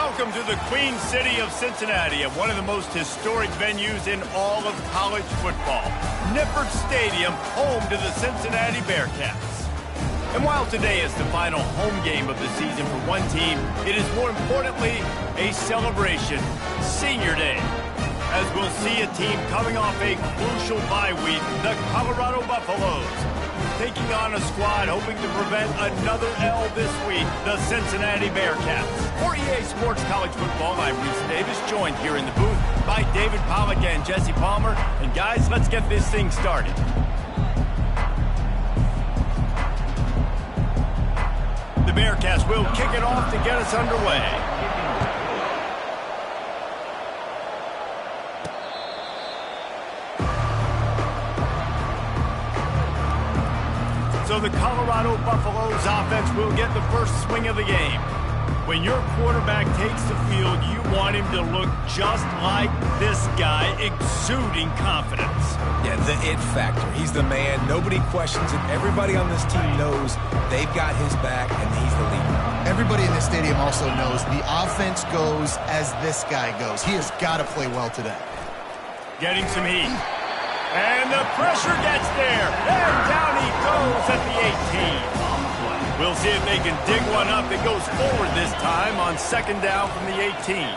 Welcome to the Queen City of Cincinnati, at one of the most historic venues in all of college football. Nippert Stadium, home to the Cincinnati Bearcats. And while today is the final home game of the season for one team, it is more importantly a celebration, Senior Day. As we'll see a team coming off a crucial bye week, the Colorado Buffaloes, taking on a squad hoping to prevent another L this week, the Cincinnati Bearcats. For EA Sports College Football, I'm Reese Davis, joined here in the booth by David Pollack and Jesse Palmer. And guys, let's get this thing started. The Bearcats will kick it off to get us underway. So the Colorado Buffaloes offense will get the first swing of the game. When your quarterback takes the field, you want him to look just like this guy, exuding confidence. Yeah, the it factor. He's the man. Nobody questions it. Everybody on this team knows they've got his back, and he's the leader. Everybody in this stadium also knows the offense goes as this guy goes. He has got to play well today. Getting some heat. And the pressure gets there. And down he goes at the 18. We'll see if they can dig one up. It goes forward this time on second down from the 18.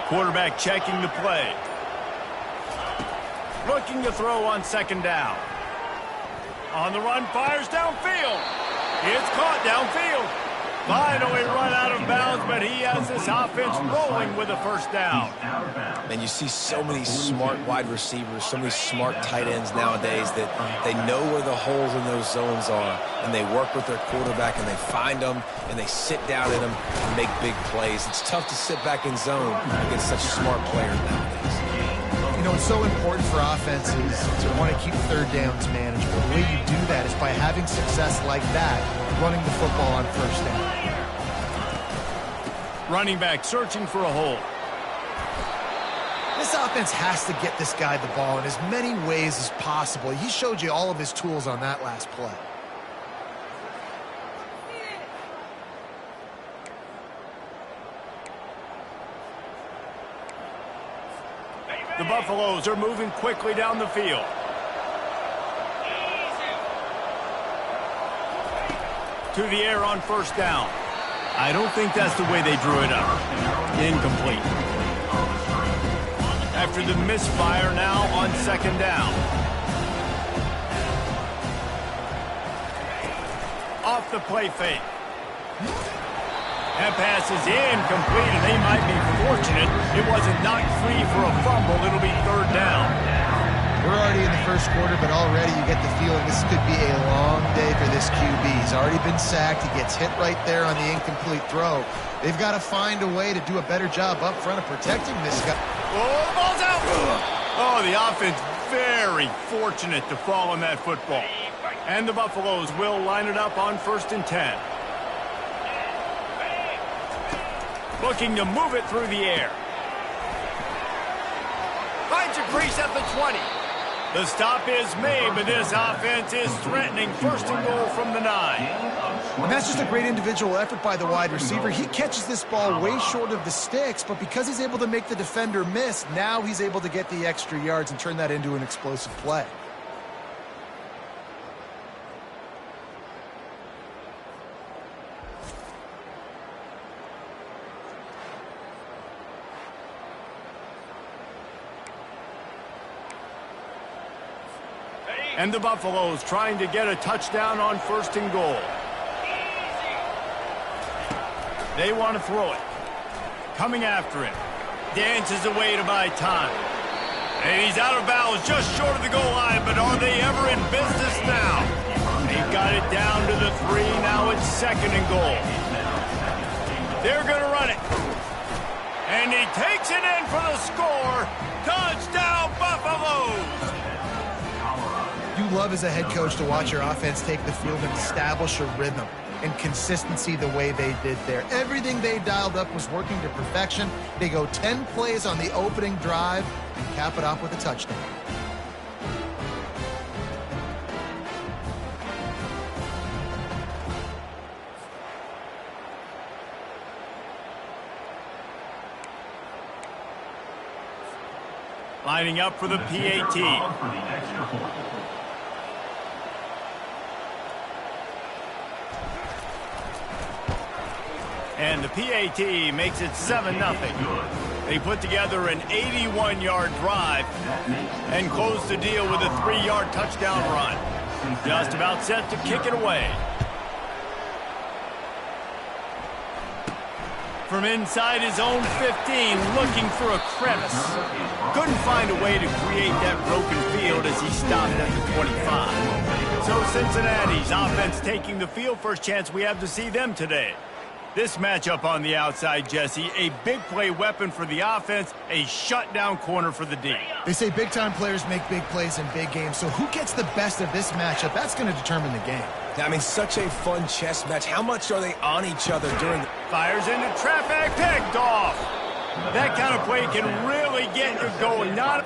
Quarterback checking the play. Looking to throw on second down. On the run, fires downfield. It's caught downfield. Finally run out of bounds, but he has this offense rolling with a first down. And you see so many smart wide receivers, so many smart tight ends nowadays that they know where the holes in those zones are, and they work with their quarterback, and they find them, and they sit down in them and make big plays. It's tough to sit back in zone against such smart players nowadays. You know, it's so important for offenses to want to keep third downs manageable. The way you do that is by having success like that, running the football on first down. Running back searching for a hole. This offense has to get this guy the ball in as many ways as possible. He showed you all of his tools on that last play. The Buffaloes are moving quickly down the field. To the air on first down. I don't think that's the way they drew it up. Incomplete. After the misfire, now on second down. Off the play fake. That pass is incomplete, and they might be fortunate it wasn't knocked free for a fumble. It'll be third down. We're already in the first quarter, but already you get the feeling this could be a long day for this QB. He's already been sacked. He gets hit right there on the incomplete throw. They've got to find a way to do a better job up front of protecting this guy. Oh, the ball's out! Oh, the offense very fortunate to fall on that football. And the Buffaloes will line it up on 1st and 10. Looking to move it through the air. Finds a crease at the 20. The stop is made, but this offense is threatening 1st and goal from the 9. And that's just a great individual effort by the wide receiver. He catches this ball way short of the sticks, but because he's able to make the defender miss, now he's able to get the extra yards and turn that into an explosive play. And the Buffaloes trying to get a touchdown on 1st and goal. They want to throw it. Coming after him. Dances away to buy time. And he's out of bounds just short of the goal line, but are they ever in business now? They've got it down to the 3. Now it's 2nd and goal. They're going to run it. And he takes it in for the score. Touchdown, Buffaloes! You love as a head coach to watch your offense take the field and establish a rhythm and consistency the way they did there. Everything they dialed up was working to perfection. They go 10 plays on the opening drive and cap it off with a touchdown. Lining up for the PAT. And the PAT makes it 7-0. They put together an 81-yard drive and close the deal with a 3-yard touchdown run. Just about set to kick it away. From inside his own 15, looking for a crevice. Couldn't find a way to create that broken field as he stopped at the 25. So Cincinnati's offense taking the field. First chance we have to see them today. This matchup on the outside, Jesse, a big play weapon for the offense, a shutdown corner for the D. They say big-time players make big plays in big games, so who gets the best of this matchup? That's going to determine the game. I mean, such a fun chess match. How much are they on each other during the... Fires into traffic, picked off. That kind of play can really get you going. Not...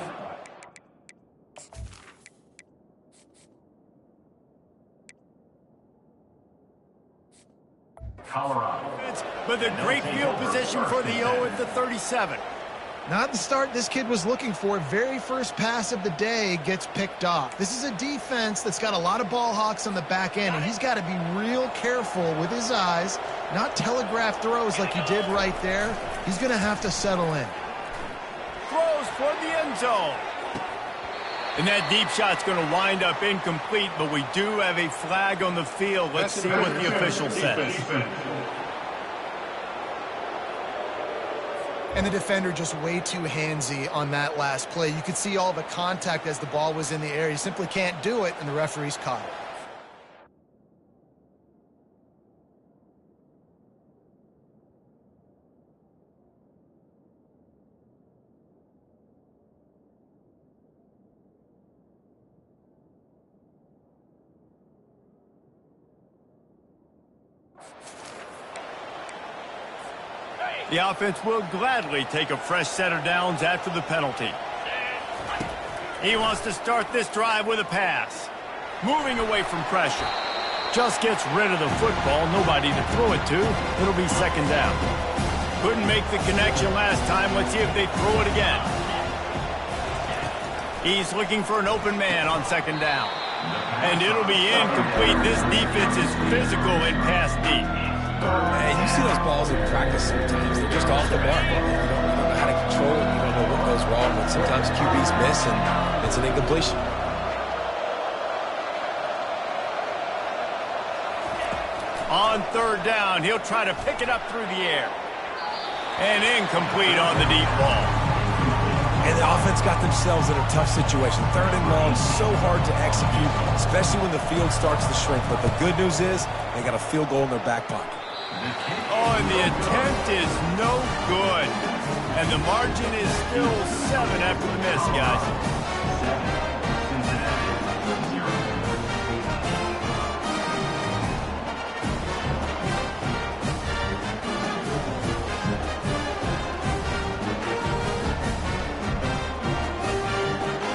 Colorado. But the great field position for the O at the 37. Not the start this kid was looking for. Very first pass of the day gets picked off. This is a defense that's got a lot of ball hawks on the back end, and he's got to be real careful with his eyes, not telegraph throws like he did right there. He's going to have to settle in. Throws for the end zone. And that deep shot's going to wind up incomplete, but we do have a flag on the field. Let's see what the official says. And the defender just way too handsy on that last play. You could see all the contact as the ball was in the air. He simply can't do it, and the referee's caught it. The offense will gladly take a fresh set of downs after the penalty. He wants to start this drive with a pass. Moving away from pressure. Just gets rid of the football. Nobody to throw it to. It'll be second down. Couldn't make the connection last time. Let's see if they throw it again. He's looking for an open man on second down. And it'll be incomplete. This defense is physical and pass deep. Man, you see those balls in practice sometimes. They're just off the mark. You don't know how to control it. You don't know what goes wrong. And sometimes QBs miss, and it's an incompletion. On third down, he'll try to pick it up through the air. And incomplete on the deep ball. And the offense got themselves in a tough situation. Third and long, so hard to execute, especially when the field starts to shrink. But the good news is they got a field goal in their back pocket. Oh, and the attempt is no good. And the margin is still 7 after the miss, guys.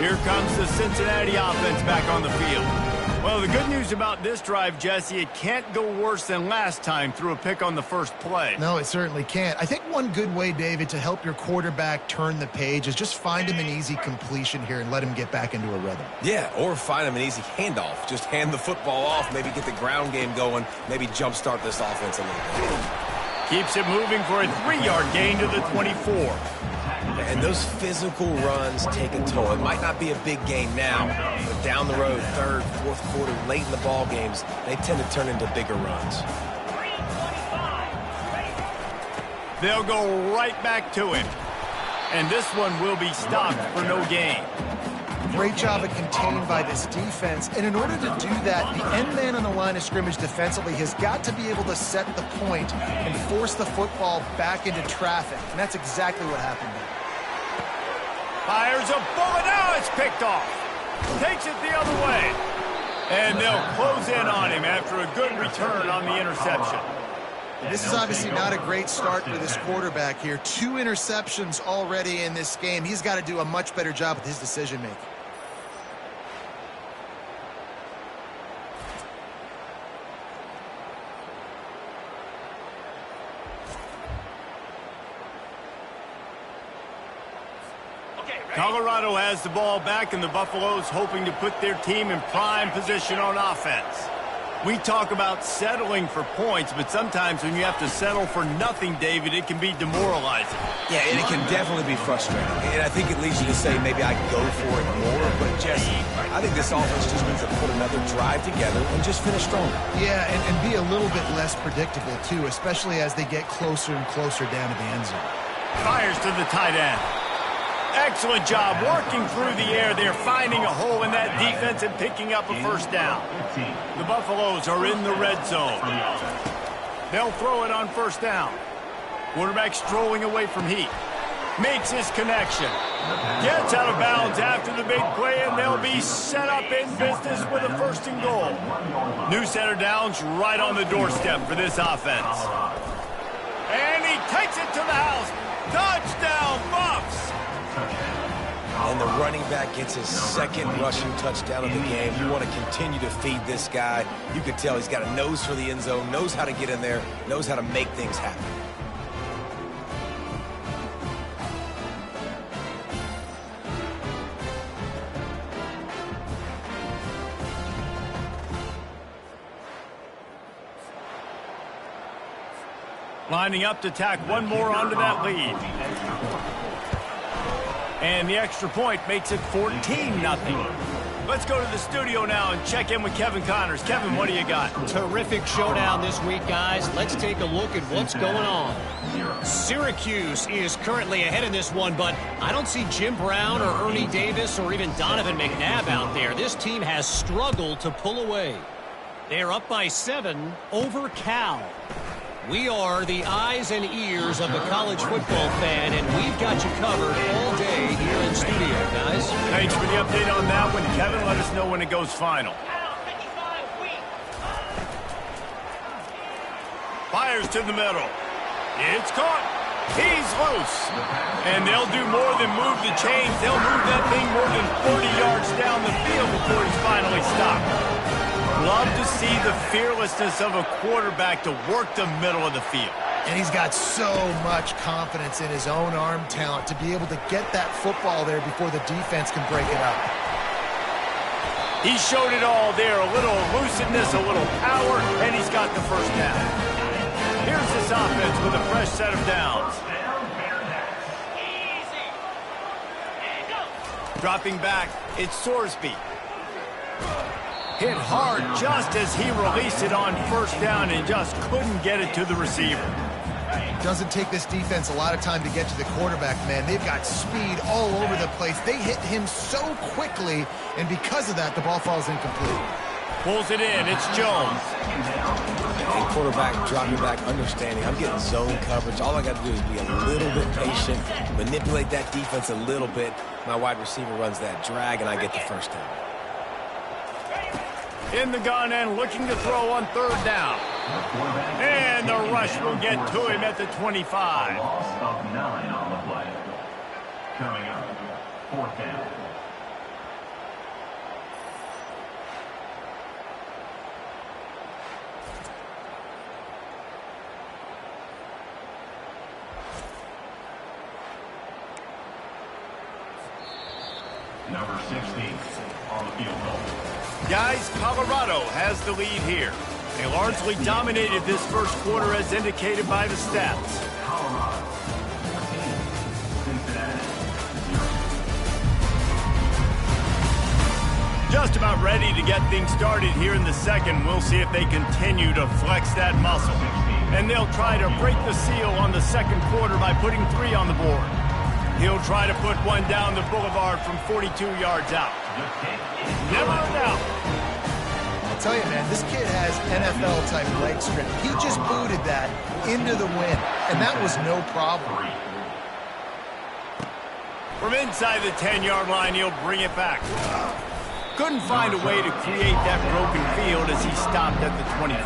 Here comes the Cincinnati offense back on the field. Well, the good news about this drive, Jesse, it can't go worse than last time through a pick on the first play. No, it certainly can't. I think one good way, David, to help your quarterback turn the page is just find him an easy completion here and let him get back into a rhythm. Yeah, or find him an easy handoff. Just hand the football off, maybe get the ground game going, maybe jumpstart this offense a little bit. Keeps it moving for a 3-yard gain to the 24. And those physical runs take a toll. It might not be a big game now, but down the road, third, fourth quarter, late in the ball games, they tend to turn into bigger runs. They'll go right back to it. And this one will be stopped for no gain. Great job of contained by this defense. And in order to do that, the end man on the line of scrimmage defensively has got to be able to set the point and force the football back into traffic. And that's exactly what happened there. Fires a bullet. Now it's picked off. Takes it the other way. And they'll close in on him after a good return on the interception. This is obviously not a great start for this quarterback here. 2 interceptions already in this game. He's got to do a much better job with his decision-making. Colorado has the ball back, and the Buffaloes hoping to put their team in prime position on offense. We talk about settling for points, but sometimes when you have to settle for nothing, David, it can be demoralizing. Yeah, and it can definitely be frustrating. And I think it leads you to say maybe I go for it more. But, Jesse, I think this offense just needs to put another drive together and just finish stronger. Yeah, and be a little bit less predictable, too, especially as they get closer and closer down to the end zone. Fires to the tight end. Excellent job working through the air there, finding a hole in that defense and picking up a first down. The Buffaloes are in the red zone. They'll throw it on first down. Quarterback strolling away from Heat. Makes his connection. Gets out of bounds after the big play, and they'll be set up in business with a first and goal. New center downs right on the doorstep for this offense. And he takes it to the house. Touchdown, Buffs! And the running back gets his second rushing touchdown of the game. You want to continue to feed this guy. You can tell he's got a nose for the end zone, knows how to get in there, knows how to make things happen. Lining up to tack one more onto that lead. And the extra point makes it 14-0. Let's go to the studio now and check in with Kevin Connors. Kevin, what do you got? Terrific showdown this week, guys. Let's take a look at what's going on. Syracuse is currently ahead in this one, but I don't see Jim Brown or Ernie Davis or even Donovan McNabb out there. This team has struggled to pull away. They're up by 7 over Cal. We are the eyes and ears of the college football fan, and we've got you covered all day here in studio, guys. Thanks for the update on that one, Kevin. Let us know when it goes final. Fires to the middle. It's caught. He's loose. And they'll do more than move the chains. They'll move that thing more than 40 yards down the field before he's finally stopped. Love to see the fearlessness of a quarterback to work the middle of the field. And he's got so much confidence in his own arm talent to be able to get that football there before the defense can break it up. He showed it all there, a little elusiveness, a little power, and he's got the first down. Here's this offense with a fresh set of downs. Dropping back, it's Sorsby. Hit hard just as he released it on first down and just couldn't get it to the receiver. Doesn't take this defense a lot of time to get to the quarterback, man. They've got speed all over the place. They hit him so quickly, and because of that, the ball falls incomplete. Pulls it in. It's Jones. Hey, quarterback, dropping back, understanding. I'm getting zone coverage. All I got to do is be a little bit patient, manipulate that defense a little bit. My wide receiver runs that drag, and I get the first down. In the gun and looking to throw on third down. And the rush will get to him at the 25. Loss of 9 on the play. Coming up, fourth down. Number 16 on the field goal. Guys, Colorado has the lead here. They largely dominated this first quarter as indicated by the stats. Colorado, 14, Cincinnati, 0. Just about ready to get things started here in the second. We'll see if they continue to flex that muscle. And they'll try to break the seal on the second quarter by putting 3 on the board. He'll try to put one down the boulevard from 42 yards out. Never a doubt. I'll tell you, man, this kid has NFL-type leg strength. He just booted that into the wind, and that was no problem. From inside the 10-yard line, he'll bring it back. Couldn't find a way to create that broken field as he stopped at the 25.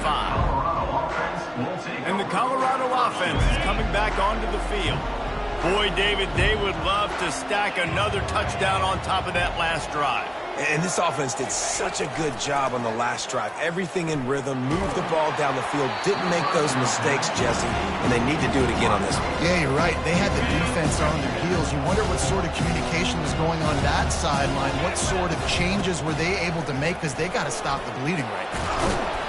And the Colorado offense is coming back onto the field. Boy, David, they would love to stack another touchdown on top of that last drive. And this offense did such a good job on the last drive. Everything in rhythm, moved the ball down the field, didn't make those mistakes, Jesse, and they need to do it again on this one. Yeah, you're right. They had the defense on their heels. You wonder what sort of communication was going on that sideline. What sort of changes were they able to make, because they got to stop the bleeding right now.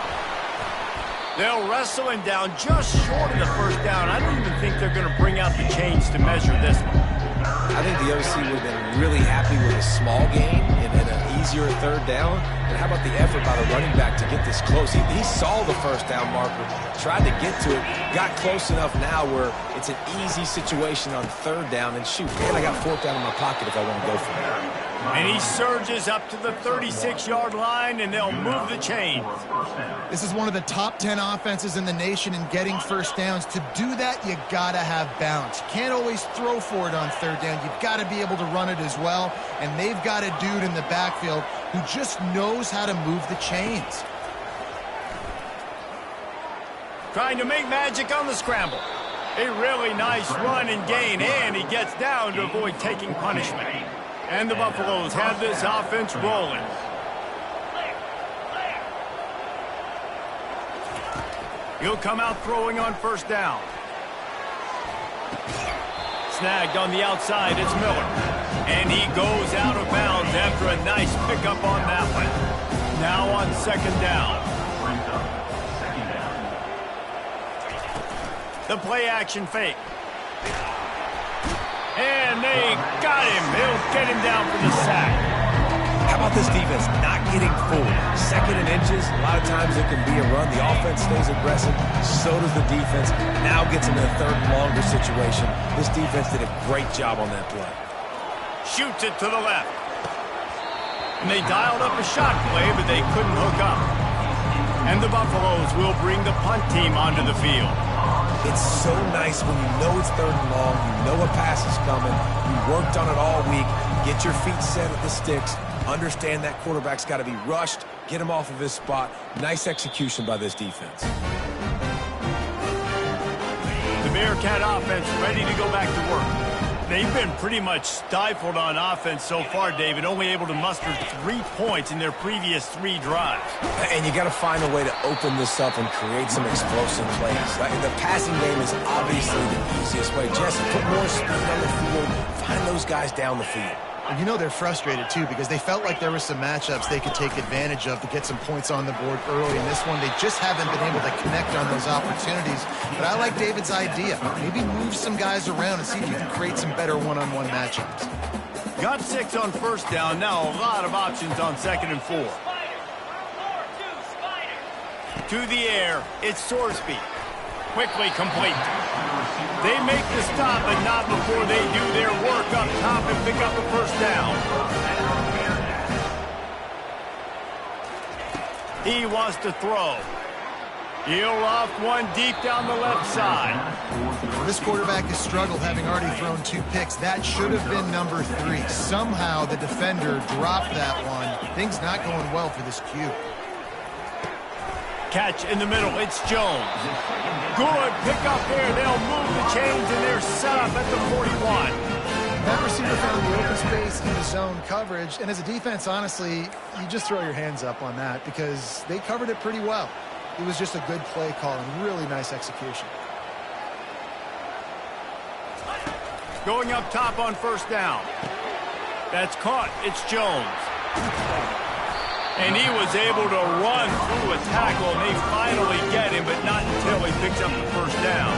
They'll wrestle him down just short of the first down. I don't even think they're going to bring out the chains to measure this one. I think the OC would have been really happy with a small gain and an easier third down. But how about the effort by the running back to get this close? He saw the first down marker, tried to get to it, got close enough now where it's an easy situation on third down. And shoot, man, I got fourth down in my pocket if I want to go for it. And he surges up to the 36-yard line, and they'll move the chains. This is one of the top 10 offenses in the nation in getting first downs. To do that, you got to have balance. You can't always throw for it on third down. You've got to be able to run it as well. And they've got a dude in the backfield who just knows how to move the chains. Trying to make magic on the scramble. A really nice run and gain, and he gets down to avoid taking punishment. And the Buffaloes have this offense rolling. He'll come out throwing on first down. Snagged on the outside, it's Miller. And he goes out of bounds after a nice pickup on that one. Now on second down. The play action fake. And they got him. They'll get him down for the sack. How about this defense not getting fooled? Second and inches, a lot of times it can be a run. The offense stays aggressive. So does the defense. Now gets him in a third and longer situation. This defense did a great job on that play. Shoots it to the left. And they dialed up a shot play, but they couldn't hook up. And the Buffaloes will bring the punt team onto the field. It's so nice when you know it's third and long, you know a pass is coming, you worked on it all week, get your feet set at the sticks, understand that quarterback's got to be rushed, get him off of his spot. Nice execution by this defense. The Bearcat offense ready to go back to work. They've been pretty much stifled on offense so far, David, only able to muster 3 points in their previous 3 drives. And you got to find a way to open this up and create some explosive plays. The passing game is obviously the easiest way. Jesse, put more speed on the field, find those guys down the field. And you know they're frustrated, too, because they felt like there were some matchups they could take advantage of to get some points on the board early. In this one, they just haven't been able to connect on those opportunities. But I like David's idea. Maybe move some guys around and see if you can create some better one-on-one matchups. Got 6 on first down. Now a lot of options on second and 4. To the air, it's Sorsby. Quickly complete. They make the stop, but not before they do their work up top and pick up the first down. He wants to throw. He'll off one deep down the left side. This quarterback has struggled, having already thrown 2 picks. That should have been number 3. Somehow the defender dropped that one. Things not going well for this Q. Catch in the middle, it's Jones. Good pick up there. They'll move the chains, and they're set up at the 41. That receiver found the open space in the zone coverage, and as a defense, honestly, you just throw your hands up on that because they covered it pretty well. It was just a good play call and really nice execution. Going up top on first down. That's caught. It's Jones. And he was able to run through a tackle, and they finally get him, but not until he picks up the first down.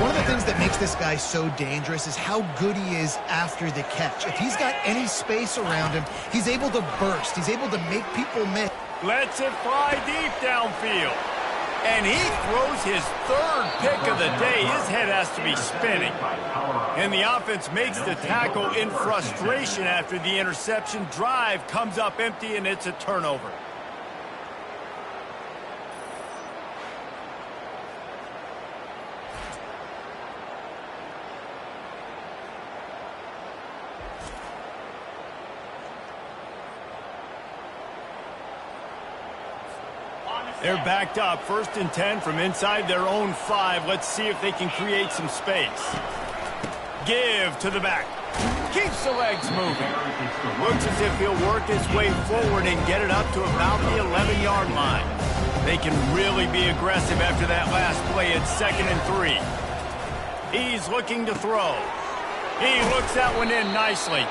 One of the things that makes this guy so dangerous is how good he is after the catch. If he's got any space around him, he's able to burst. He's able to make people miss. Lets it fly deep downfield. And he throws his 3rd pick of the day. His head has to be spinning. And the offense makes the tackle in frustration after the interception. Drive comes up empty, and it's a turnover. They're backed up, 1st and 10 from inside their own 5. Let's see if they can create some space. Give to the back. keeps the legs moving. Looks as if he'll work his way forward and get it up to about the 11-yard line. They can really be aggressive after that last play at 2nd and 3. He's looking to throw. He looks that one in nicely.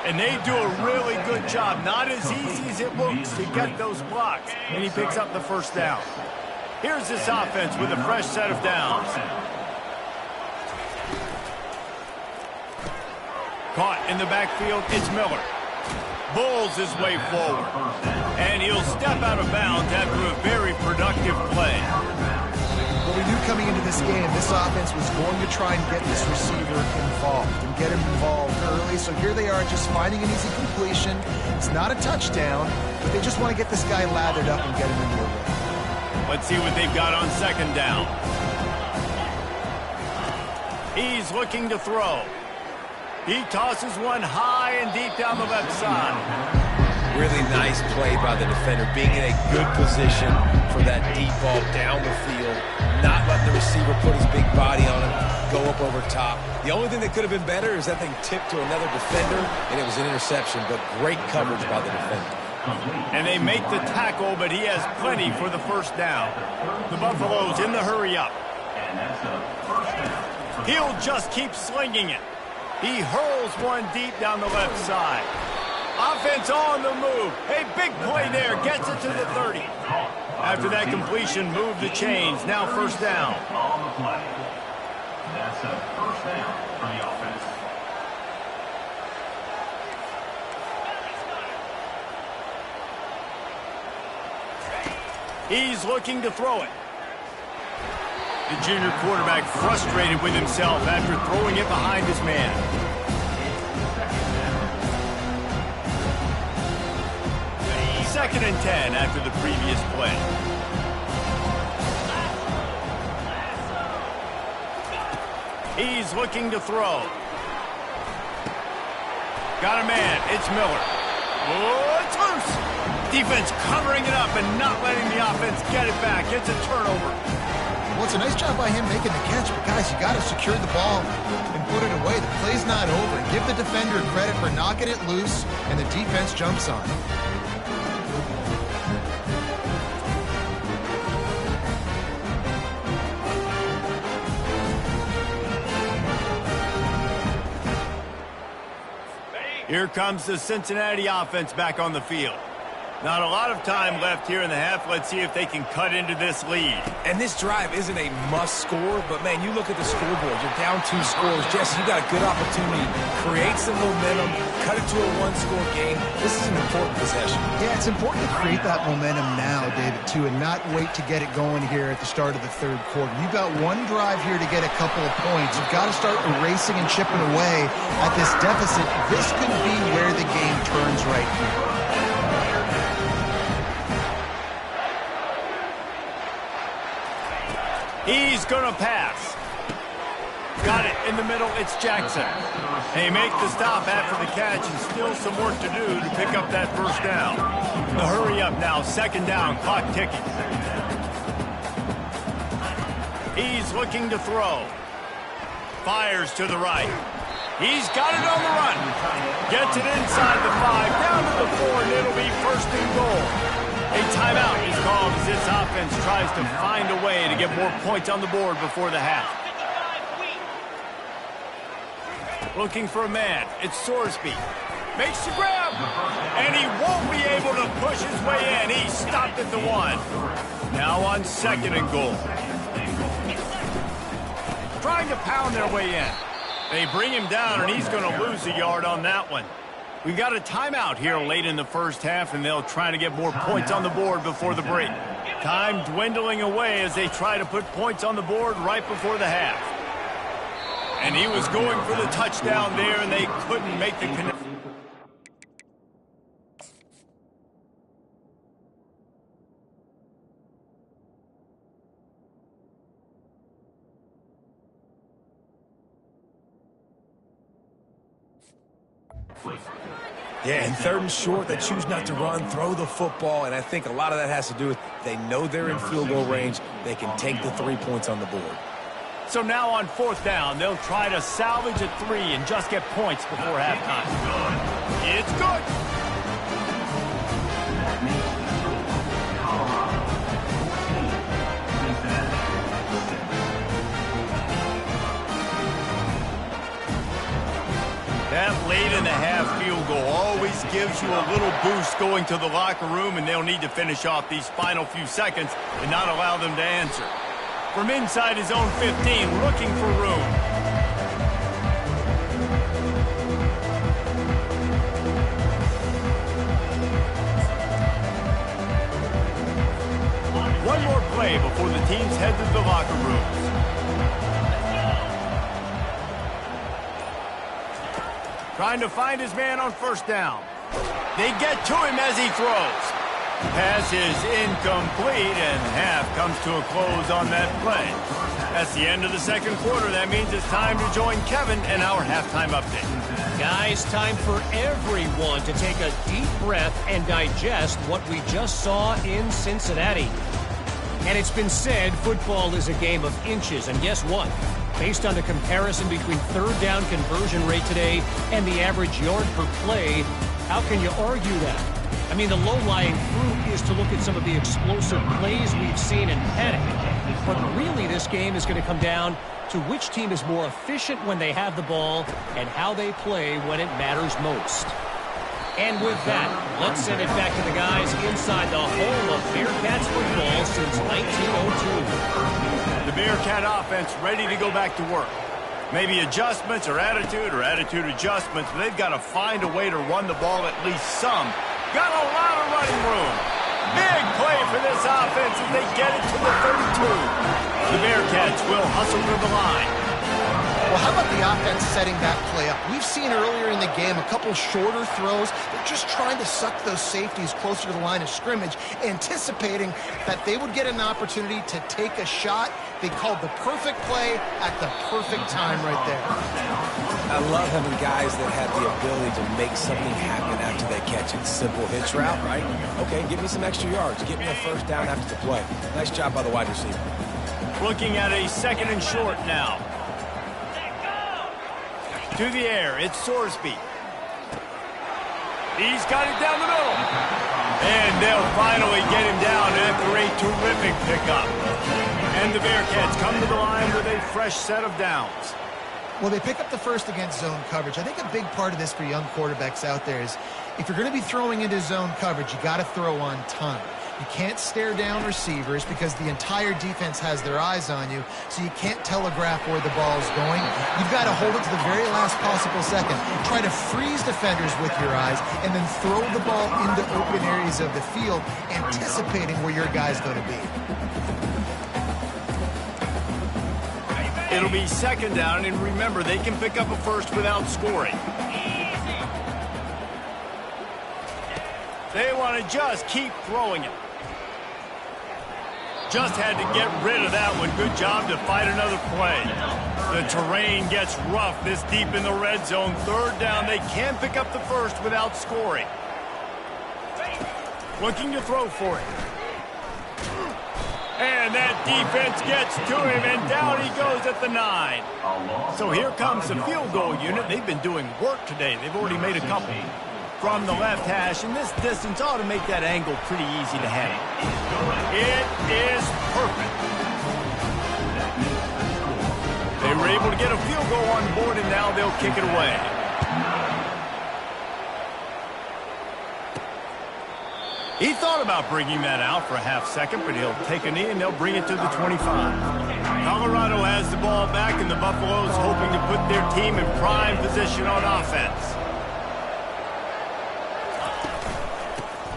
And they do a really good job. Not as easy as it looks to get those blocks. And he picks up the first down. Here's this offense with a fresh set of downs. Caught in the backfield, it's Miller. Bulls his way forward. And he'll step out of bounds after a very productive play. Well, we knew coming into this game, this offense was going to try and get this receiver involved and get him involved early. So here they are just finding an easy completion. It's not a touchdown, but they just want to get this guy lathered up and get him into a rhythm. Let's see what they've got on 2nd down. He's looking to throw. He tosses one high and deep down the left side. Really nice play by the defender, being in a good position for that deep ball down the field, not letting the receiver put his big body on him, go up over top. The only thing that could have been better is that thing tipped to another defender, and it was an interception, but great coverage by the defender. And they make the tackle, but he has plenty for the first down. The Buffaloes in the hurry up. He'll just keep slinging it. He hurls one deep down the left side. Offense on the move. A big play there. Gets it to the 30. After that completion, move the chains. Now first down. On the play. That's a first down for the offense. He's looking to throw it. The junior quarterback frustrated with himself after throwing it behind his man. Second and 10 after the previous play. He's looking to throw. Got a man. It's Miller. Oh, it's loose. Defense covering it up and not letting the offense get it back. It's a turnover. Well, it's a nice job by him making the catch, but guys, you got to secure the ball and put it away. The play's not over. Give the defender credit for knocking it loose, and the defense jumps on it. Here comes the Cincinnati offense back on the field. Not a lot of time left here in the half. Let's see if they can cut into this lead. And this drive isn't a must score, but man, you look at the scoreboard. You're down 2 scores. Jesse, you got a good opportunity. Create some momentum. Cut it to a 1-score game. This is an important possession. Yeah, it's important to create that momentum now, David, too, and not wait to get it going here at the start of the 3rd quarter. You've got one drive here to get a couple of points. You've got to start erasing and chipping away at this deficit. This could be where the game turns right here. He's going to pass. Got it in the middle. It's Jackson. They make the stop after the catch and still some work to do to pick up that first down. The hurry up now. 2nd down. Clock ticking. He's looking to throw. Fires to the right. He's got it on the run. Gets it inside the 5. Down to the 4, and it'll be 1st and goal. A timeout is called as this offense tries to find a way to get more points on the board before the half. Looking for a man. It's Sorsby. Makes the grab. And he won't be able to push his way in. He stopped at the 1. Now on 2nd and goal. Trying to pound their way in. They bring him down, and he's going to lose a yard on that one. We've got a timeout here late in the first half, and they'll try to get more points on the board before the break. Time dwindling away as they try to put points on the board right before the half. And he was going for the touchdown there, and they couldn't make the connection. Yeah, and 3rd and short, they choose not to run, throw the football, and I think a lot of that has to do with they know they're in field goal range. They can take the 3 points on the board. So now on 4th down, they'll try to salvage a 3 and just get points before halftime. It's good. That late in the half field goal always gives you a little boost going to the locker room, and they'll need to finish off these final few seconds and not allow them to answer. From inside his own 15, looking for room. One more play before the teams head to the locker rooms. Trying to find his man on 1st down. They get to him as he throws. Pass is incomplete, and half comes to a close on that play. That's the end of the 2nd quarter. That means it's time to join Kevin and our halftime update. Guys, time for everyone to take a deep breath and digest what we just saw in Cincinnati. And it's been said football is a game of inches, and guess what? Based on the comparison between 3rd down conversion rate today and the average yard per play, how can you argue that? I mean, the low-lying fruit is to look at some of the explosive plays we've seen in panic. But really, this game is going to come down to which team is more efficient when they have the ball and how they play when it matters most. And with that, let's send it back to the guys inside the home of Bearcats football since 1902. The Bearcat offense ready to go back to work. Maybe adjustments or attitude adjustments, but they've got to find a way to run the ball at least some. Got a lot of running room. Big play for this offense as they get it to the 32. The Bearcats will hustle to the line. Well, how about the offense setting that play up? We've seen earlier in the game a couple shorter throws. They're just trying to suck those safeties closer to the line of scrimmage, anticipating that they would get an opportunity to take a shot. They called the perfect play at the perfect time right there. I love having guys that have the ability to make something happen after they catch it. Simple hitch route, right? Okay, give me some extra yards. Get me a 1st down after the play. Nice job by the wide receiver. Looking at a 2nd and short now. To the air, it's Sorsby. He's got it down the middle. And they'll finally get him down after a terrific pickup. And the Bearcats come to the line with a fresh set of downs. Well, they pick up the 1st against zone coverage. I think a big part of this for young quarterbacks out there is if you're going to be throwing into zone coverage, you got to throw on time. You can't stare down receivers because the entire defense has their eyes on you, so you can't telegraph where the ball's going. You've got to hold it to the very last possible second. Try to freeze defenders with your eyes and then throw the ball into open areas of the field, anticipating where your guy's going to be. It'll be 2nd down, and remember, they can pick up a 1st without scoring. They want to just keep throwing it. Just had to get rid of that one. Good job to fight another play. The terrain gets rough this deep in the red zone. 3rd down, they can pick up the 1st without scoring. Looking to throw for it. And that defense gets to him, and down he goes at the 9. So here comes the field goal unit. They've been doing work today. They've already made a couple. From the left hash, and this distance ought to make that angle pretty easy to handle. It is perfect. They were able to get a field goal on board, and now they'll kick it away. He thought about bringing that out for a half-second, but he'll take a knee, and they'll bring it to the 25. Colorado has the ball back, and the Buffaloes hoping to put their team in prime position on offense.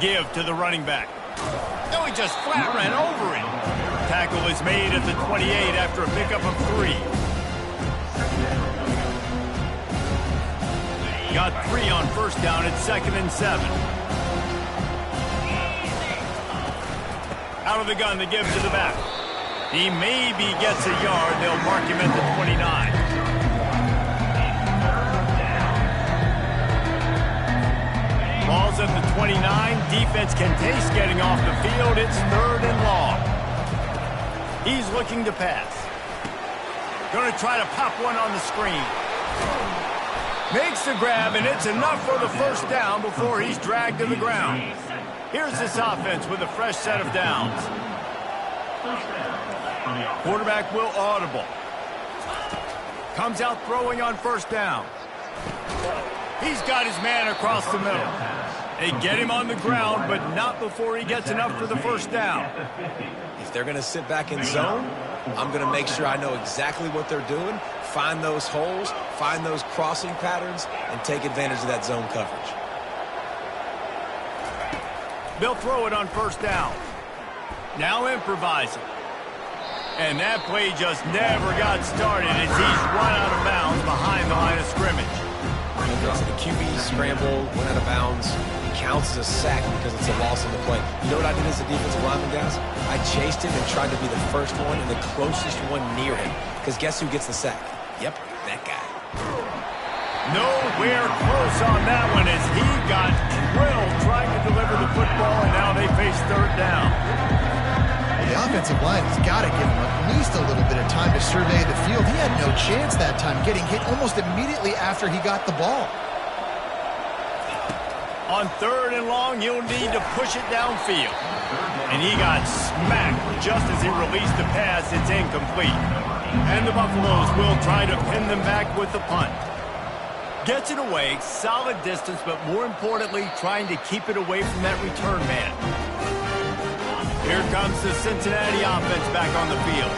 Give to the running back. No, he just flat ran over him. Tackle is made at the 28 after a pickup of 3. Got 3 on 1st down at 2nd and 7. Out of the gun, the give to the back. He maybe gets a yard. They'll mark him at the 29. Ball's at the 29. Defense can taste getting off the field. It's 3rd and long. He's looking to pass. Going to try to pop one on the screen. Makes the grab, and it's enough for the first down before he's dragged to the ground. Here's this offense with a fresh set of downs. Quarterback will audible. Comes out throwing on first down. He's got his man across the middle. They get him on the ground, but not before he gets enough for the first down. If they're going to sit back in zone, I'm going to make sure I know exactly what they're doing, find those holes, find those crossing patterns, and take advantage of that zone coverage. They'll throw it on first down. Now improvising. And that play just never got started as he's run out of bounds behind the line of scrimmage. So the QB scramble, went out of bounds. It counts as a sack because it's a loss on the play. You know what I did as a defensive lineman, guys? I chased him and tried to be the first one and the closest one near him. Because guess who gets the sack? Yep, that guy. Nowhere close on that one as he got drilled trying to deliver the football, and now they face third down. The offensive line has got to give him at least a little bit of time to survey the field. He had no chance that time, getting hit almost immediately after he got the ball. On third and long, you'll need to push it downfield. And he got smacked just as he released the pass. It's incomplete. And the Buffaloes will try to pin them back with the punt. Gets it away, solid distance, but more importantly, trying to keep it away from that return man. Here comes the Cincinnati offense back on the field.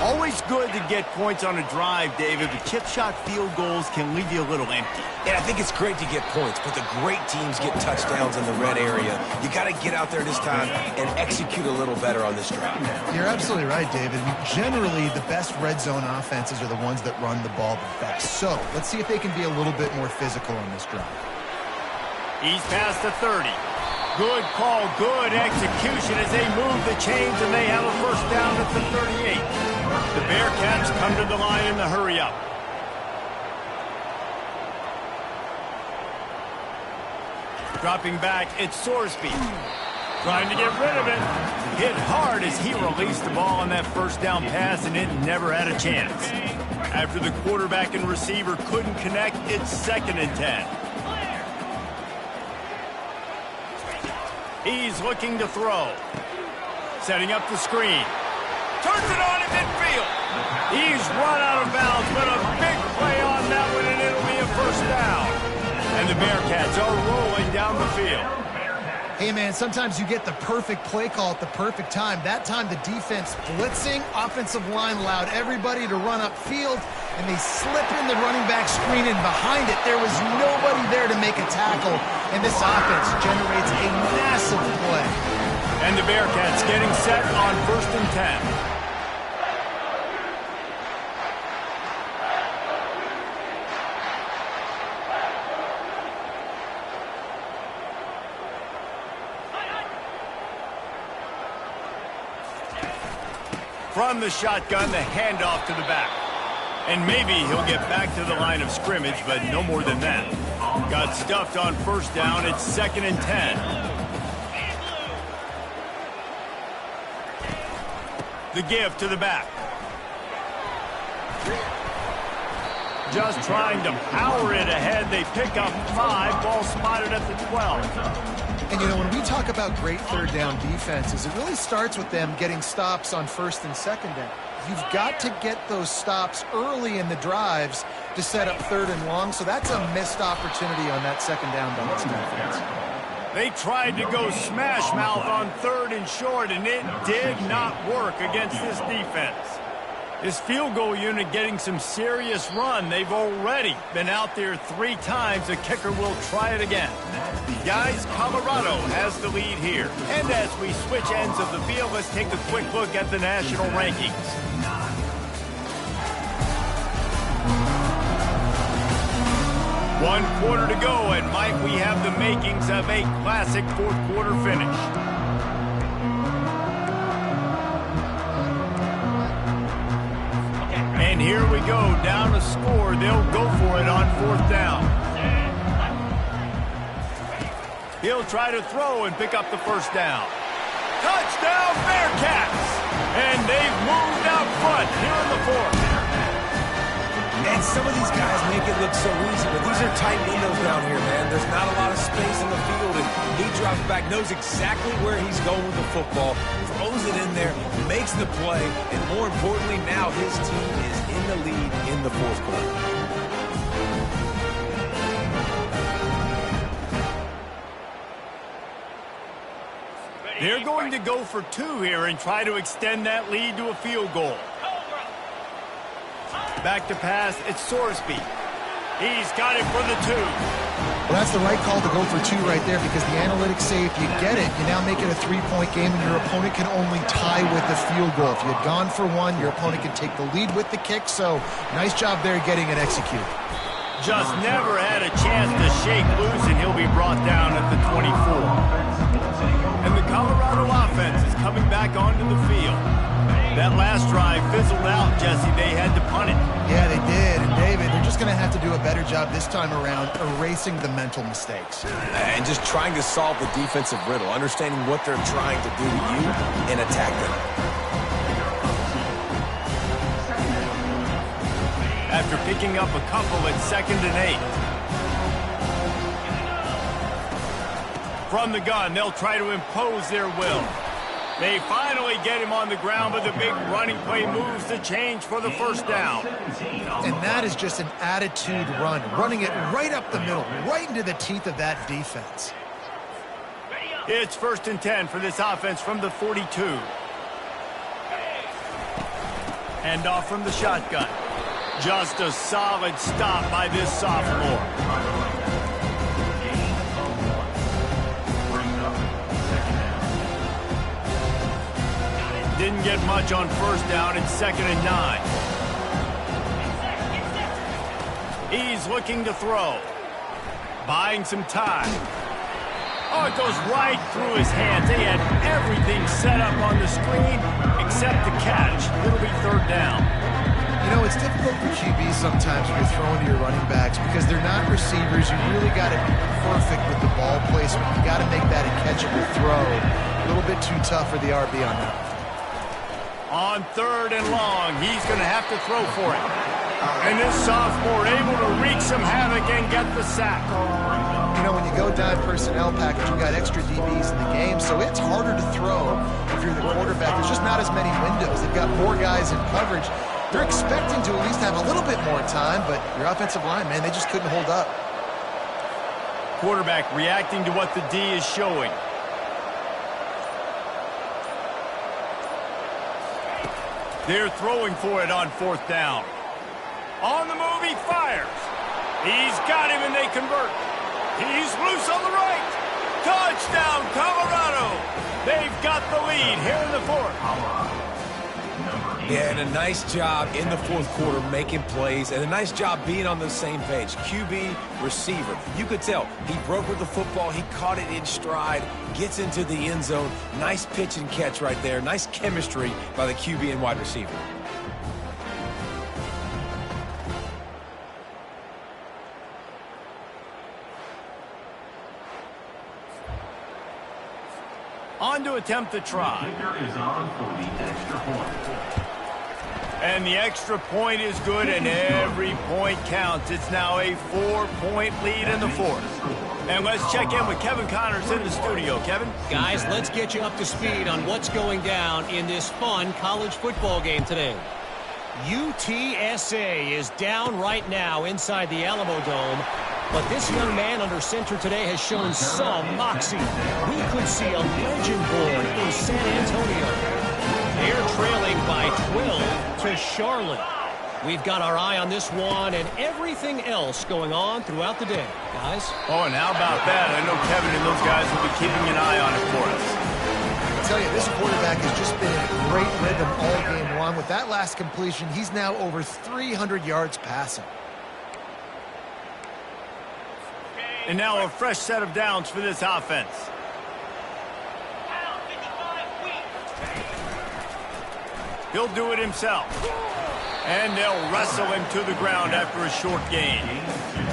Always good to get points on a drive, David, but chip shot field goals can leave you a little empty. And I think it's great to get points, but the great teams get touchdowns in the red area. You got to get out there this time and execute a little better on this drive. You're absolutely right, David. Generally, the best red zone offenses are the ones that run the ball the best. So let's see if they can be a little bit more physical on this drive. He's past the 30. Good call, good execution as they move the chains, and they have a first down at the 38. The Bearcats come to the line in the hurry-up. Dropping back, it's Sorsby. Trying to get rid of it. Hit hard as he released the ball on that first down pass, and it never had a chance. After the quarterback and receiver couldn't connect, it's 2nd and 10. He's looking to throw. Setting up the screen. Turns it on in midfield. He's run out of bounds, but a big play on that one, and it'll be a first down. And the Bearcats are rolling down the field. Hey, man, sometimes you get the perfect play call at the perfect time. That time the defense blitzing, offensive line allowed everybody to run upfield, and they slip in the running back screen, and behind it there was nobody there to make a tackle, and this offense generates a massive play. And the Bearcats getting set on 1st and 10. From the shotgun, the handoff to the back. And maybe he'll get back to the line of scrimmage, but no more than that. Got stuffed on first down. It's 2nd and 10. The give to the back. Just trying to power it ahead. They pick up 5. Ball spotted at the 12. And, you know, when we talk about great third down defenses, it really starts with them getting stops on 1st and 2nd down. You've got to get those stops early in the drives to set up 3rd and long, so that's a missed opportunity on that 2nd down by this defense. They tried to go smash mouth on 3rd and short, and it did not work against this defense. This field goal unit getting some serious run. They've already been out there 3 times. The kicker will try it again. Guys, Colorado has the lead here. And as we switch ends of the field, let's take a quick look at the national rankings. One quarter to go, and Mike, we have the makings of a classic 4th quarter finish. And here we go, down to score. They'll go for it on 4th down. He'll try to throw and pick up the first down. Touchdown, Bearcats! And they've moved out front here in the 4th. And some of these guys make it look so easy, but these are tight windows down here, man. There's not a lot of space in the field, and he drops back, knows exactly where he's going with the football, throws it in there, makes the play, and more importantly, now his team is in the lead in the fourth quarter. They're going to go for 2 here and try to extend that lead to a field goal. Back to pass, it's Sorsby. He's got it for the 2. Well, that's the right call to go for 2 right there, because the analytics say if you get it, you now make it a 3-point game and your opponent can only tie with the field goal. If you had gone for 1, your opponent can take the lead with the kick, so nice job there getting it executed. Just never had a chance to shake loose, and he'll be brought down at the 24. And the Colorado offense is coming back onto the field. That last drive fizzled out, Jesse. They had to punt it. Yeah, they did. And, David, they're just going to have to do a better job this time around erasing the mental mistakes. And just trying to solve the defensive riddle, understanding what they're trying to do to you and attack them. After picking up a couple at 2nd and 8. From the gun, they'll try to impose their will. They finally get him on the ground, but the big running play moves the change for the first down. And that is just an attitude run, running it right up the middle, right into the teeth of that defense. It's 1st and 10 for this offense from the 42. Hand off from the shotgun. Just a solid stop by this sophomore. Didn't get much on 1st down. It's 2nd and 9. He's looking to throw. Buying some time. Oh, it goes right through his hands. They had everything set up on the screen except the catch. It'll be 3rd down. You know, it's difficult for QBs sometimes when you're throwing to your running backs because they're not receivers. You really got to be perfect with the ball placement. You got to make that a catchable throw. A little bit too tough for the RB on that. On 3rd and long, he's going to have to throw for it. And this sophomore able to wreak some havoc and get the sack. You know, when you go dime personnel package, you got extra DBs in the game, so it's harder to throw if you're the quarterback. There's just not as many windows. They've got more guys in coverage. They're expecting to at least have a little bit more time, but your offensive line, man, they just couldn't hold up. Quarterback reacting to what the D is showing. They're throwing for it on 4th down. On the move, he fires. He's got him, and they convert. He's loose on the right. Touchdown, Colorado. They've got the lead here in the 4th. Yeah, and a nice job in the 4th quarter making plays, and a nice job being on the same page. QB, receiver. You could tell he broke with the football. He caught it in stride, gets into the end zone. Nice pitch and catch right there. Nice chemistry by the QB and wide receiver. On to attempt the try. And the extra point is good, and every point counts. It's now a 4-point lead in the 4th. And let's check in with Kevin Connors in the studio. Kevin? Guys, let's get you up to speed on what's going down in this fun college football game today. UTSA is down right now inside the Alamo Dome, but this young man under center today has shown some moxie. We could see a legend born in San Antonio. They're trailing by 12 to Charlotte. We've got our eye on this one and everything else going on throughout the day, guys. Oh, and how about that? I know Kevin and those guys will be keeping an eye on it for us. I tell you, this quarterback has just been in a great rhythm all game long. With that last completion, he's now over 300 yards passing. And now a fresh set of downs for this offense. He'll do it himself. And they'll wrestle him to the ground after a short gain.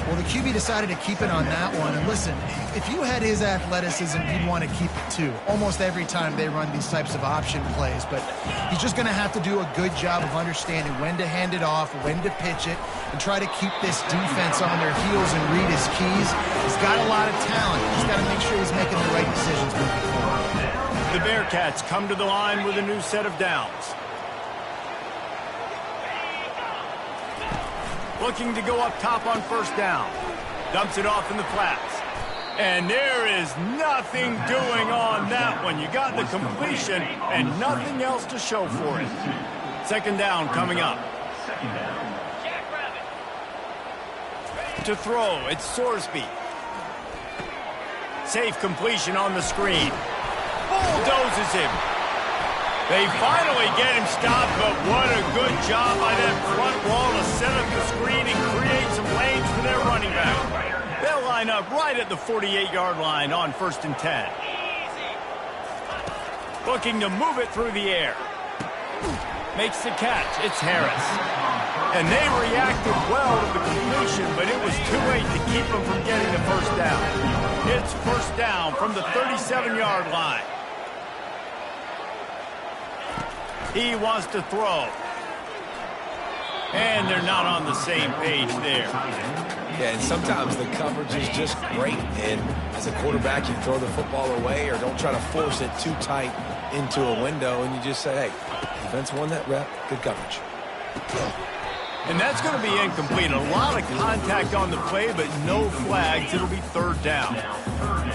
Well, the QB decided to keep it on that one. And listen, if you had his athleticism, you'd want to keep it too. Almost every time they run these types of option plays. But he's just going to have to do a good job of understanding when to hand it off, when to pitch it, and try to keep this defense on their heels and read his keys. He's got a lot of talent. He's got to make sure he's making the right decisions moving forward. The Bearcats come to the line with a new set of downs. Looking to go up top on first down. Dumps it off in the flats. And there is nothing doing on that one. You got the completion and nothing else to show for it. Second down coming up. To throw, it's Sorsby. Safe completion on the screen. Bulldozes him. They finally get him stopped, but what a good job by that front wall to set up the screen and create some lanes for their running back. They'll line up right at the 48-yard line on 1st and 10. Looking to move it through the air. Makes the catch. It's Harris. And they reacted well to the completion, but it was too late to keep them from getting the first down. It's first down from the 37-yard line. He wants to throw. And they're not on the same page there. Yeah, and sometimes the coverage is just great. And as a quarterback, you throw the football away or don't try to force it too tight into a window. And you just say, hey, defense won that rep. Good coverage. And that's going to be incomplete. A lot of contact on the play, but no flags. It'll be third down.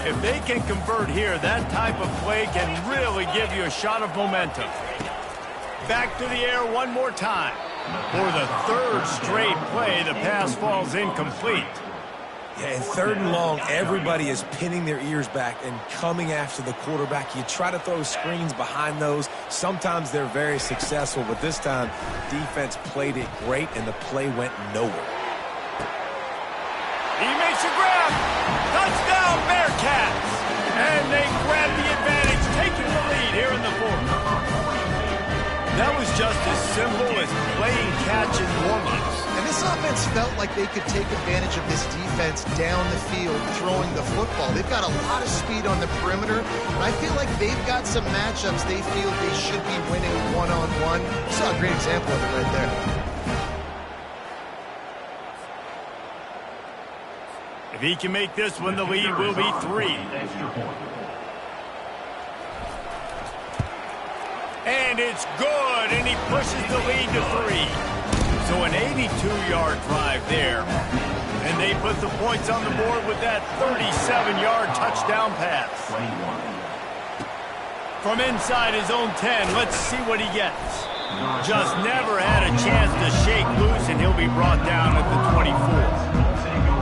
If they can convert here, that type of play can really give you a shot of momentum. Back to the air one more time. For the third straight play, the pass falls incomplete. Yeah, and third and long, everybody is pinning their ears back and coming after the quarterback. You try to throw screens behind those. Sometimes they're very successful, but this time, defense played it great, and the play went nowhere. He makes a grab. Touchdown, Bearcats. And they grab the advantage, taking the lead here in the fourth. That was just as simple as playing catch in warm-ups. And this offense felt like they could take advantage of this defense down the field throwing the football. They've got a lot of speed on the perimeter, and I feel like they've got some matchups they feel they should be winning one-on-one. You saw a great example of it right there. If he can make this one, the lead will be 3. And it's good, and he pushes the lead to 3. So an 82-yard drive there. And they put the points on the board with that 37-yard touchdown pass. From inside his own 10, let's see what he gets. Just never had a chance to shake loose, and he'll be brought down at the 24.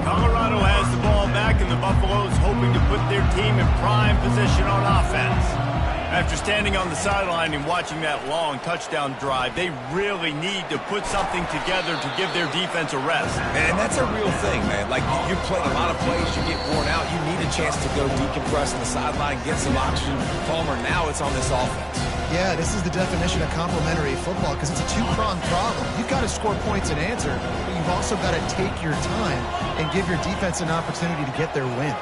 Colorado has the ball back, and the Buffaloes hoping to put their team in prime position on offense. After standing on the sideline and watching that long touchdown drive, they really need to put something together to give their defense a rest. And that's a real thing, man. Like, you play a lot of plays, you get worn out, you need a chance to go decompress on the sideline, get some oxygen. Palmer, now it's on this offense. Yeah, this is the definition of complementary football because it's a two-pronged problem. You've got to score points and answer, but you've also got to take your time and give your defense an opportunity to get their win.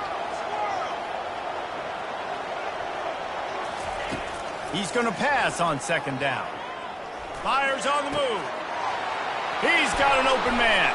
He's going to pass on second down. Fires on the move. He's got an open man.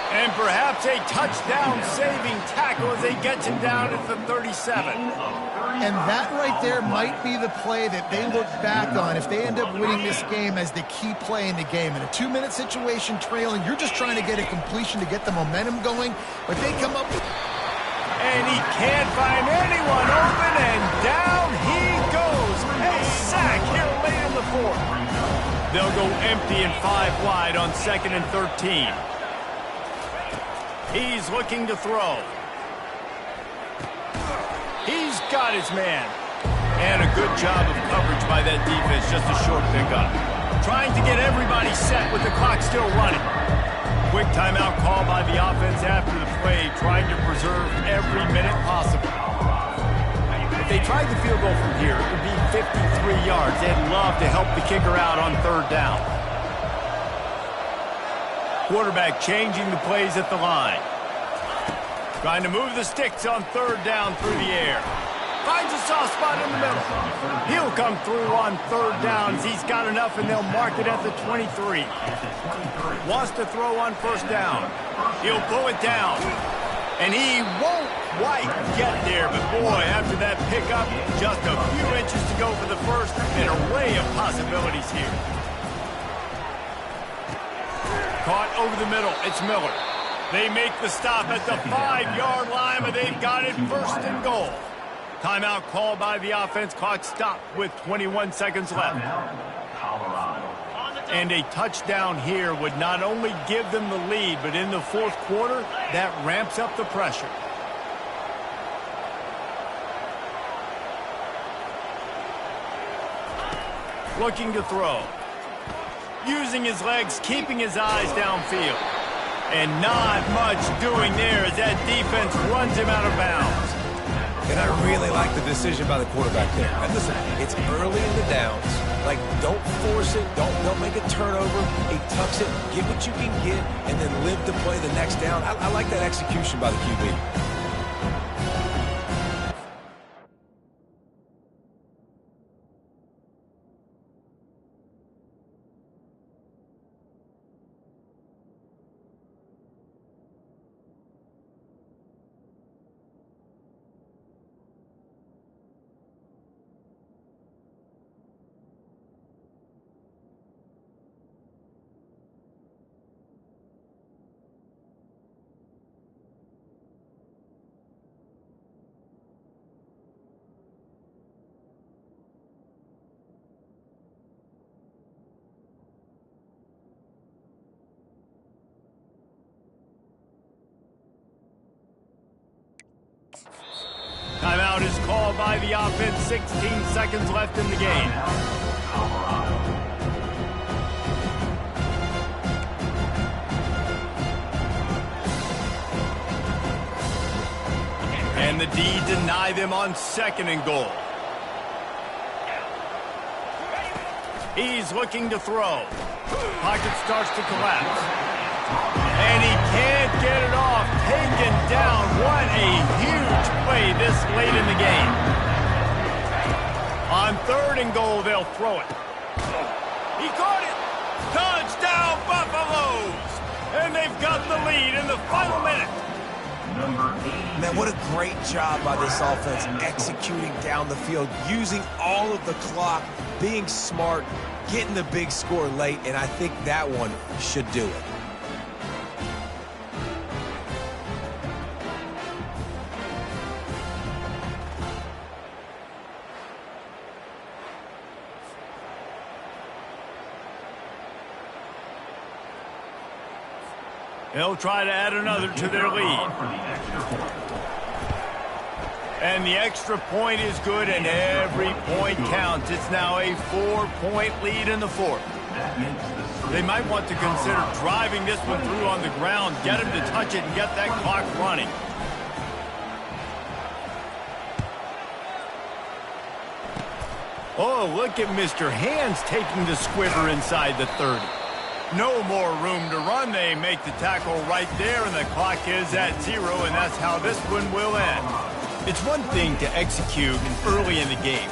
And perhaps a touchdown-saving tackle as he gets him down at the 37. And that right there might be the play that they look back on if they end up winning this game as the key play in the game. In a 2-minute situation trailing, you're just trying to get a completion to get the momentum going, but they come up with... And he can't find anyone open, and down he goes. A sack here late in the fourth. They'll go empty and 5 wide on 2nd and 13. He's looking to throw. He's got his man. And a good job of coverage by that defense, just a short pickup. Trying to get everybody set with the clock still running. Quick timeout call by the offense after the play, trying to preserve every minute possible. If they tried the field goal from here, it would be 53 yards. They'd love to help the kicker out on 3rd down. Quarterback changing the plays at the line. Trying to move the sticks on third down through the air. Finds a soft spot in the middle. He'll come through on third downs. He's got enough, and they'll mark it at the 23. Wants to throw on first down. He'll pull it down. And he won't quite get there. But, boy, after that pickup, just a few inches to go for the first. An array of possibilities here. Caught over the middle. It's Miller. They make the stop at the 5-yard line, but they've got it first and goal. Timeout called by the offense. Clock stopped with 21 seconds left. And a touchdown here would not only give them the lead, but in the fourth quarter, that ramps up the pressure. Looking to throw. Using his legs, keeping his eyes downfield. And not much doing there as that defense runs him out of bounds. And I really like the decision by the quarterback there. And listen, it's early in the downs. Like, don't force it. Don't make a turnover. He tucks it, get what you can get, and then live to play the next down. I like that execution by the QB. Timeout is called by the offense. 16 seconds left in the game. And the D deny them on second and goal. He's looking to throw. Pocket starts to collapse. And he can't get it off. Taken down. What a huge play this late in the game. On third and goal, they'll throw it. He caught it. Touchdown, Buffaloes. And they've got the lead in the final minute. Man, what a great job by this offense executing down the field, using all of the clock, being smart, getting the big score late, and I think that one should do it. They'll try to add another to their lead. And the extra point is good, and every point counts. It's now a 4-point lead in the fourth. They might want to consider driving this one through on the ground, get him to touch it, and get that clock running. Oh, look at Mr. Hands taking the squiver inside the 30. No more room to run. They make the tackle right there, and the clock is at 0, and that's how this one will end. It's one thing to execute early in the game.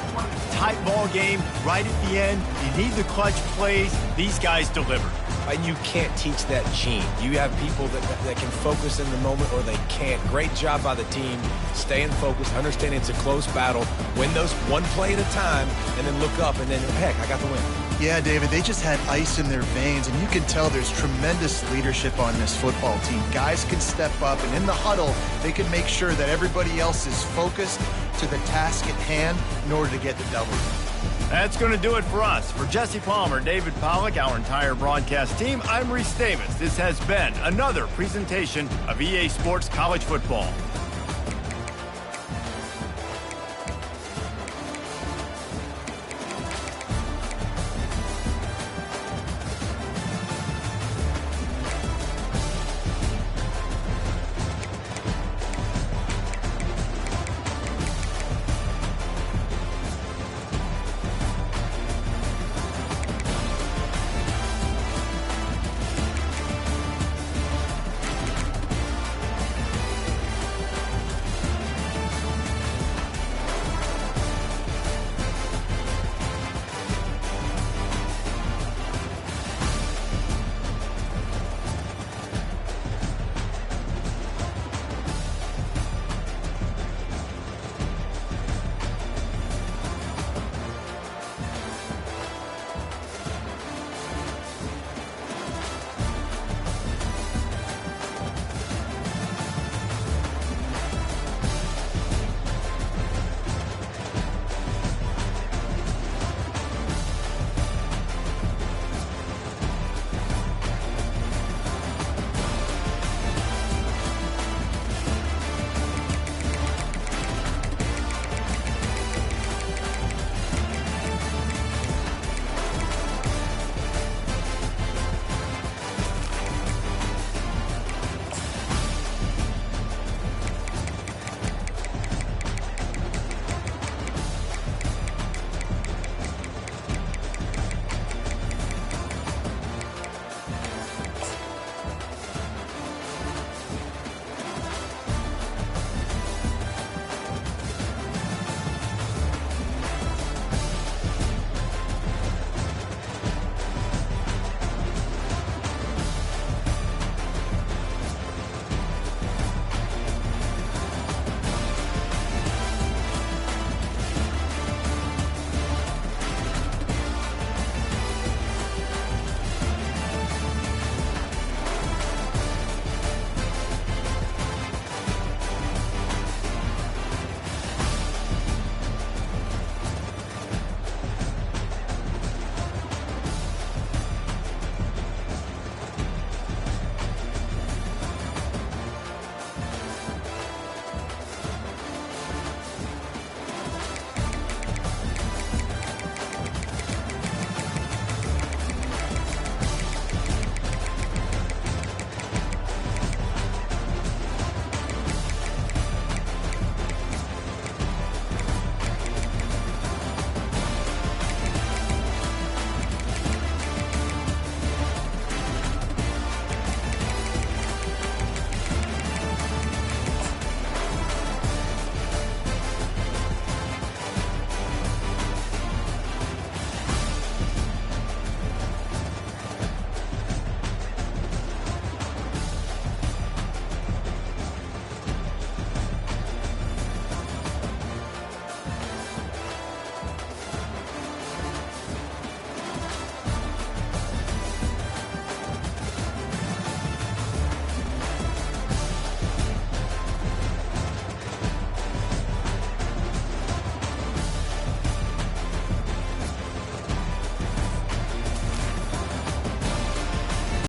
Tight ball game, right at the end, you need the clutch plays. These guys deliver. And you can't teach that gene. You have people that can focus in the moment, or they can't. Great job by the team, staying focused, understanding it's a close battle, win those one play at a time, and then look up, and then, heck, I got the win. Yeah, David, they just had ice in their veins, and you can tell there's tremendous leadership on this football team. Guys can step up, and in the huddle, they can make sure that everybody else is focused to the task at hand in order to get the W. That's going to do it for us. For Jesse Palmer, David Pollack, our entire broadcast team, I'm Reese Davis. This has been another presentation of EA Sports College Football.